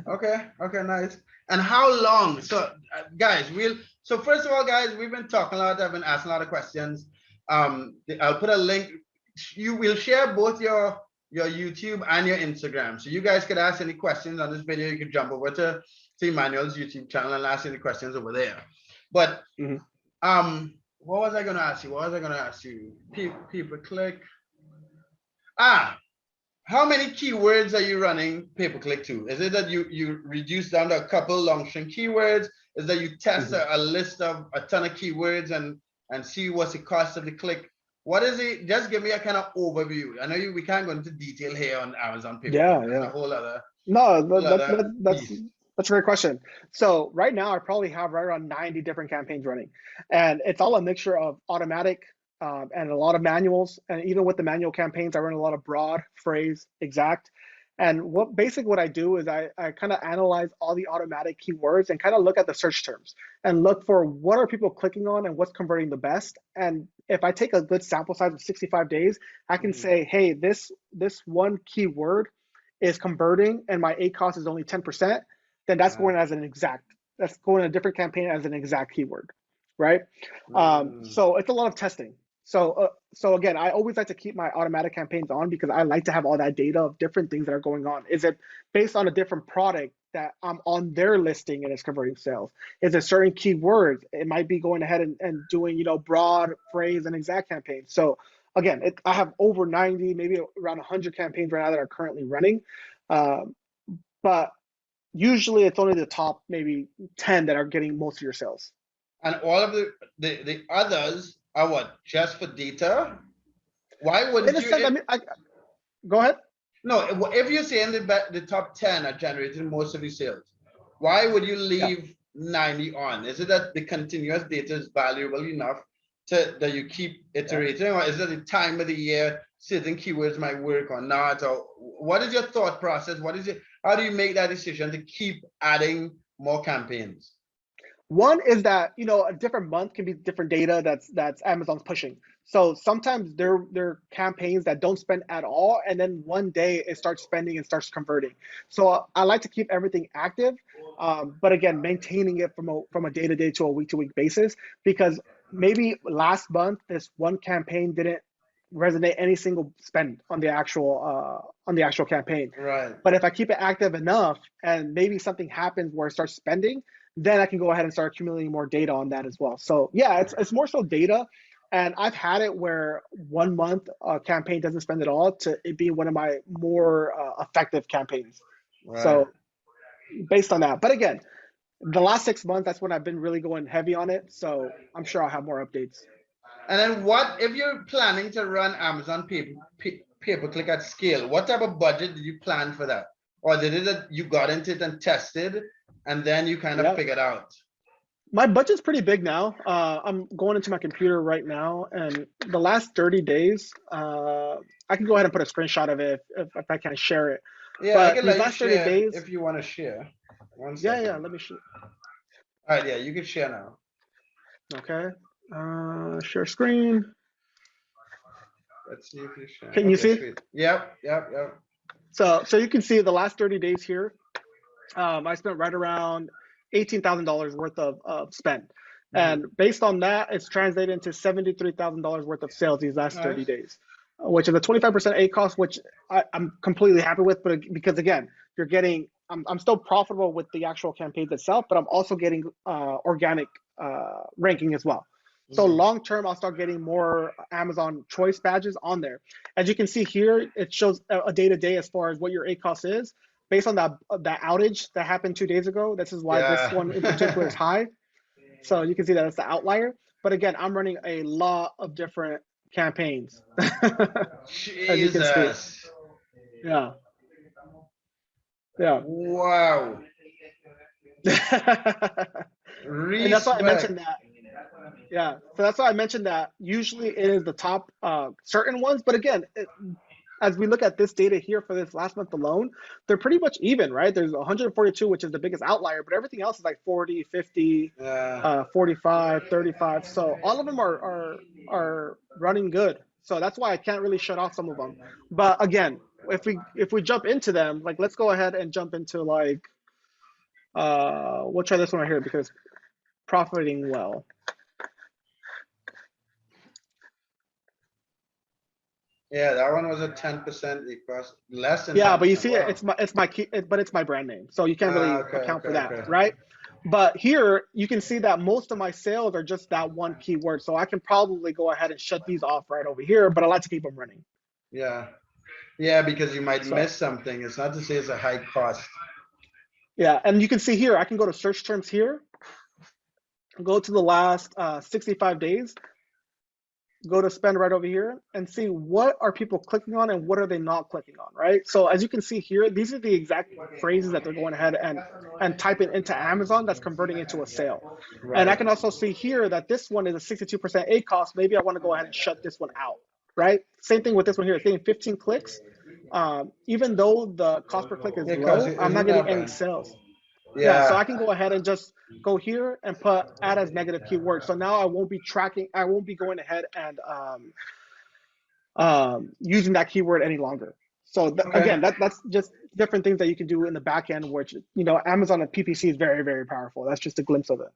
okay. Okay. Nice. And how long? So guys, so first of all, guys, we've been talking a lot. I've been asking a lot of questions. I'll put a link. You will share both your YouTube and your Instagram. So you guys could ask any questions on this video. You could jump over to Emmanuel's YouTube channel and ask any questions over there. But what was I gonna ask you? Pay-per-click. How many keywords are you running pay-per-click to? Is it that you reduce down to a couple long string keywords? Is that you test a list of a ton of keywords and see what's the cost of the click? What is it? Just give me a kind of overview. I know we can't go into detail here on Amazon pay-per-click.
Yeah.
A whole other.
No, that's a great question. So right now I probably have right around 90 different campaigns running, and it's all a mixture of automatic and a lot of manuals. And even with the manual campaigns, I run a lot of broad, phrase, exact. And what I do is I kind of analyze all the automatic keywords and kind of look at the search terms and look for what are people clicking on and what's converting the best. And if I take a good sample size of 65 days, I can say, hey, this one keyword is converting and my ACoS is only 10%, then that's going as an exact. That's going in a different campaign as an exact keyword, right? So it's a lot of testing. So again, I always like to keep my automatic campaigns on because I like to have all that data of different things that are going on. Is it based on a different product that I'm on their listing and it's converting sales? Is it certain keywords? It might be going ahead and doing, broad, phrase, and exact campaigns. So again, I have over 90, maybe around 100 campaigns right now that are currently running. But usually it's only the top maybe 10 that are getting most of your sales.
And all of the others are what? Just for data? Why wouldn't you?
Go ahead.
No, if you're saying the top 10 are generating most of the sales, why would you leave 90 on? Is it that the continuous data is valuable enough that you keep iterating, or is it the time of the year certain keywords might work or not? Or what is your thought process? How do you make that decision to keep adding more campaigns?
One is that a different month can be different data that's Amazon's pushing. So sometimes they're campaigns that don't spend at all, and then one day it starts spending and starts converting. So I like to keep everything active, but again, maintaining it from a day-to-day to a week-to-week basis, because maybe last month this one campaign didn't resonate any single spend on the actual campaign.
Right.
But if I keep it active enough and maybe something happens where it starts spending, then I can go ahead and start accumulating more data on that as well. So yeah, it's more so data. And I've had it where 1 month a campaign doesn't spend at all to it being one of my more effective campaigns. Right. So based on that. But again, the last 6 months, that's when I've been really going heavy on it. So I'm sure I'll have more updates.
And then what, if you're planning to run Amazon pay-per-click at scale, what type of budget did you plan for that? Or did it that you got into it and tested and then you kind of figured out?
My budget's pretty big now. I'm going into my computer right now, and the last 30 days, I can go ahead and put a screenshot of it if I can share it.
Yeah, but I can let you share 30 days, if you want to share.
Yeah, let me share.
All right, yeah, you can share now.
Okay, share screen.
Let's see if you share.
Can you see?
Sweet. Yep.
So you can see the last 30 days here. I spent right around $18,000 worth of spend. And based on that, it's translated into $73,000 worth of sales these last 30 days, which is a 25% ACoS, which I'm completely happy with. But because again, you're getting, I'm still profitable with the actual campaigns itself, but I'm also getting organic ranking as well. So long term, I'll start getting more Amazon choice badges on there. As you can see here, it shows a day-to-day as far as what your ACoS is. Based on that outage that happened 2 days ago, this is why this one in particular is high. So you can see that it's the outlier. But again, I'm running a lot of different campaigns. As you can see. Yeah.
Wow.
And that's why I mentioned that. Yeah, so that's why I mentioned that usually it is the top certain ones. But again, as we look at this data here for this last month alone, they're pretty much even, right? There's 142, which is the biggest outlier, but everything else is like 40, 50, 45, 35. So all of them are running good. So that's why I can't really shut off some of them. But again, if we jump into them, like let's go ahead and jump into like We'll try this one right here because profiting well.
Yeah, that one was a 10% equals less than
Yeah, but you
10%.
see,
Wow.
it's my key, but it's my brand name, so you can't
Ah,
really
okay,
account
okay,
for that,
okay.
right? But here you can see that most of my sales are just that one keyword, so I can probably go ahead and shut these off right over here. But I like to keep them running.
Yeah. Yeah, because you might
So
miss something. It's not to say it's a high cost.
yeah, and you can see here I can go to search terms here, go to the last 65 days, go to spend right over here and see what are people clicking on and what are they not clicking on, right? So as you can see here, these are the exact phrases that they're going ahead and typing into Amazon that's converting into a sale. And I
Right.
can also see here that this one is a 62% A cost. Maybe I want to go ahead and shut this one out, right? Same thing with this one here. It's getting 15 clicks. Even though the cost per click is
Because
low,
it
I'm not
isn't
getting
that
any
bad.
sales. Yeah, so I
Yeah.
can go ahead and just go here and put add as negative keywords. So now I won't be tracking, I won't be going ahead and using that keyword any longer. So
Okay.
again, that's just different things that you can do in the back end, which Amazon and PPC is very, very powerful. That's just a glimpse of it.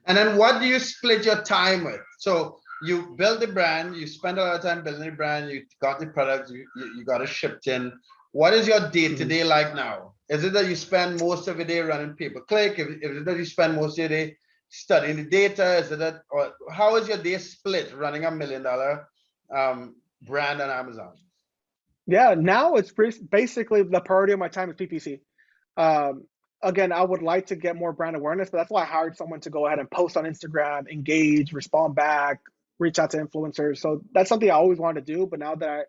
And then what do you split your time with? So you build the brand, you spend a lot of time building the brand, you got the products, you got it shipped in. What is your
Mhm.
day-to-day like now? Is it that you spend most of your day running pay-per-click? Is it that you spend most of your day studying the data? Is it that, or how is your day split running $1 million brand on Amazon?
Yeah, now it's basically the priority of my time is PPC. Um, Again, I would like to get more brand awareness, but that's why I hired someone to go ahead and post on Instagram, engage, respond back, reach out to influencers. So that's something I always wanted to do, but now that I,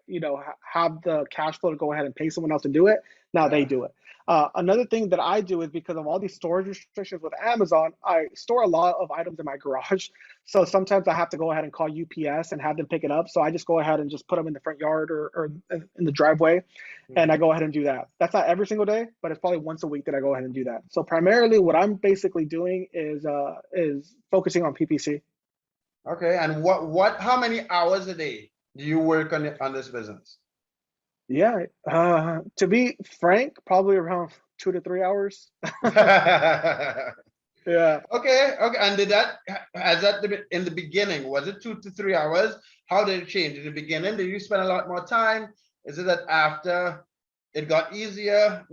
have the cash flow to go ahead and pay someone else to do it, now they
Yeah.
do it. Another thing that I do is because of all these storage restrictions with Amazon, I store a lot of items in my garage. So sometimes I have to go ahead and call UPS and have them pick it up. So I just go ahead and just put them in the front yard or in the driveway, and I
Mhm.
go ahead and do that. That's not every single day, but it's probably once a week that I go ahead and do that. So primarily, what I'm basically doing is focusing on PPC.
Okay. And how many hours a day do you work on this business?
Yeah, to be frank, probably around 2 to 3 hours. Yeah.
Okay, okay. And did that has that in the beginning? Was it 2 to 3 hours? How did it change? In the beginning, did you spend a lot more time? Is it that after it got easier?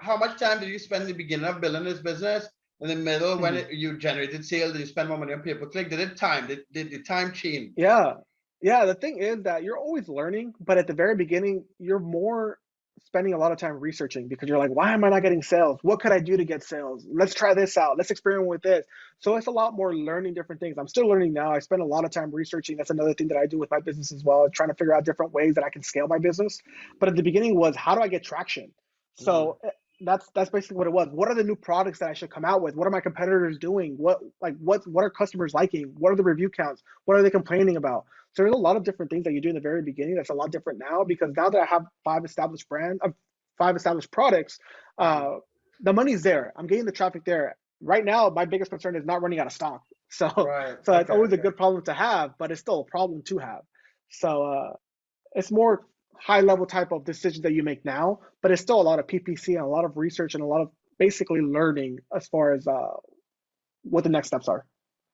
How much time did you spend in the beginning of building this business? In the middle, when
Mhm.
you generated sales, did you spend more money on pay-per-click? Did the time change?
Yeah. Yeah, the thing is that you're always learning, but at the very beginning, you're more spending a lot of time researching because you're like, why am I not getting sales? What could I do to get sales? Let's try this out. Let's experiment with this. So it's a lot more learning different things. I'm still learning now. I spend a lot of time researching. That's another thing that I do with my business as well, trying to figure out different ways that I can scale my business. But at the beginning was how do I get traction?
Mm,
So that's basically what it was. What are the new products that I should come out with? What are my competitors doing? What are customers liking? What are the review counts? What are they complaining about? So there's a lot of different things that you do in the very beginning that's a lot different now because now that I have five established products,
mm.
uh, the money's there. I'm getting the traffic there. Right now, my biggest concern is not running out of stock. So
Right.
so it's
Okay.
always a
Okay.
good problem to have, but it's still a problem to have. So it's more high level type of decisions that you make now, but it's still a lot of PPC and a lot of research and a lot of basically learning as far as what the next steps are.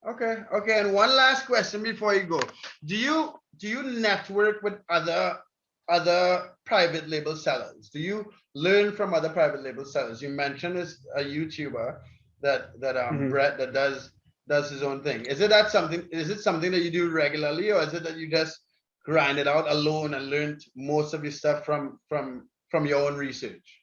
Okay, okay. And one last question before you go. Do you network with other private label sellers? Do you learn from other private label sellers? You mentioned as a YouTuber that
Mhm.
Brett that does his own thing. Is it something that you do regularly, or is it that you just grind it out alone and learned most of your stuff from your own research?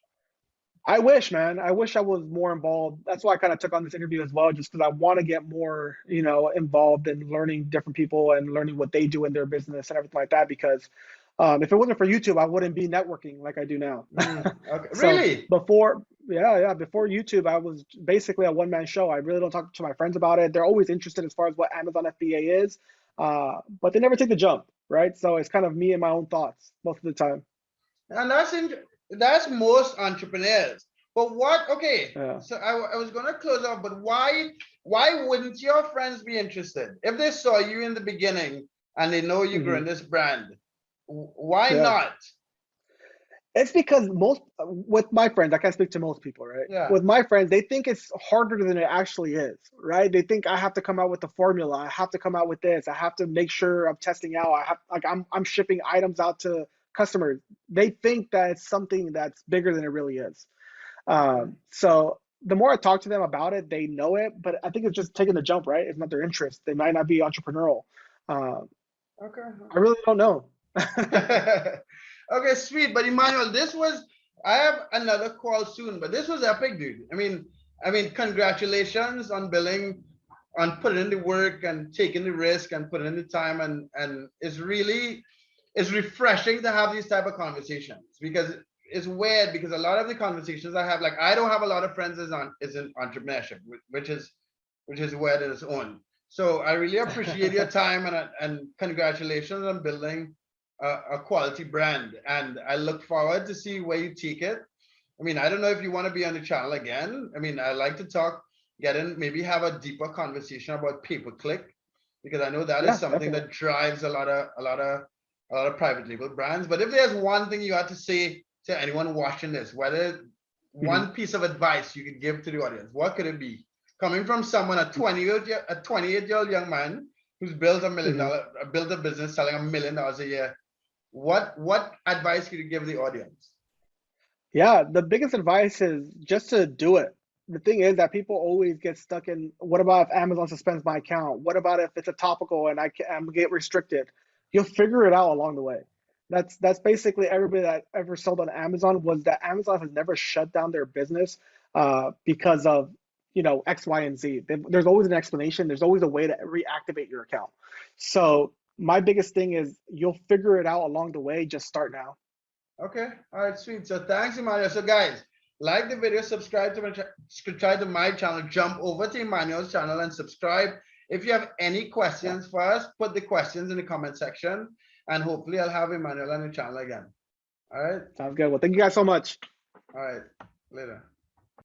I wish, man. I wish I was more involved. That's why I kind of took on this interview as well, just because I want to get more, involved in learning different people and learning what they do in their business and everything like that. Because if it wasn't for YouTube, I wouldn't be networking like I do now.
Okay,
So
really?
before YouTube, I was basically a one-man show. I really don't talk to my friends about it. They're always interested as far as what Amazon FBA is, but they never take the jump, right? So it's kind of me and my own thoughts most of the time.
And that's most entrepreneurs. But what? Okay,
Yeah.
so I was gonna close off, but why wouldn't your friends be interested if they saw you in the beginning and they know you're
Hmm.
growing this brand? Why
Yeah.
not?
It's because with my friends, I can't speak to most people, right?
Yeah.
With my friends, they think it's harder than it actually is, right? They think I have to come out with the formula. I have to come out with this. I have to make sure I'm testing out. I'm shipping items out to customers. They think that it's something that's bigger than it really is. So the more I talk to them about it, they know it, but I think it's just taking the jump, right? It's not their interest. They might not be entrepreneurial.
Okay.
I really don't know.
Okay, sweet. But Emmanuel, I have another call soon, but this was epic, dude. Congratulations on building, on putting in the work and taking the risk and putting in the time, and it's refreshing to have these type of conversations, because it's weird, because a lot of the conversations I have, like, I don't have a lot of friends is in entrepreneurship, which is weird in its own. So I really appreciate your time, and congratulations on building a quality brand. And I look forward to see where you take it. I don't know if you want to be on the channel again. I like to talk, maybe have a deeper conversation about pay-per-click, because I know that is
Yeah,
something
definitely.
that drives a lot of private label brands. But if there's one thing you had to say to anyone watching this, whether one piece of advice you could give to the audience, what could it be? Coming from someone, a 28-year-old young man who's built built a business selling $1 million a year, what advice could you give the audience?
Yeah, the biggest advice is just to do it. The thing is that people always get stuck in, what about if Amazon suspends my account? What about if it's a topical and I'm get restricted? You'll figure it out along the way. That's basically everybody that ever sold on Amazon, was that Amazon has never shut down their business because of X, Y, and Z. There's always an explanation. There's always a way to reactivate your account. So my biggest thing is you'll figure it out along the way. Just start now.
Okay, all right, sweet. So thanks, Emmanuel. So guys, like the video, subscribe to my channel, jump over to Emmanuel's channel and subscribe. If you have any questions for us, put the questions in the comment section, and hopefully I'll have Emmanuel on the channel again. All right.
Sounds good. Well, thank you guys so much.
All right. Later.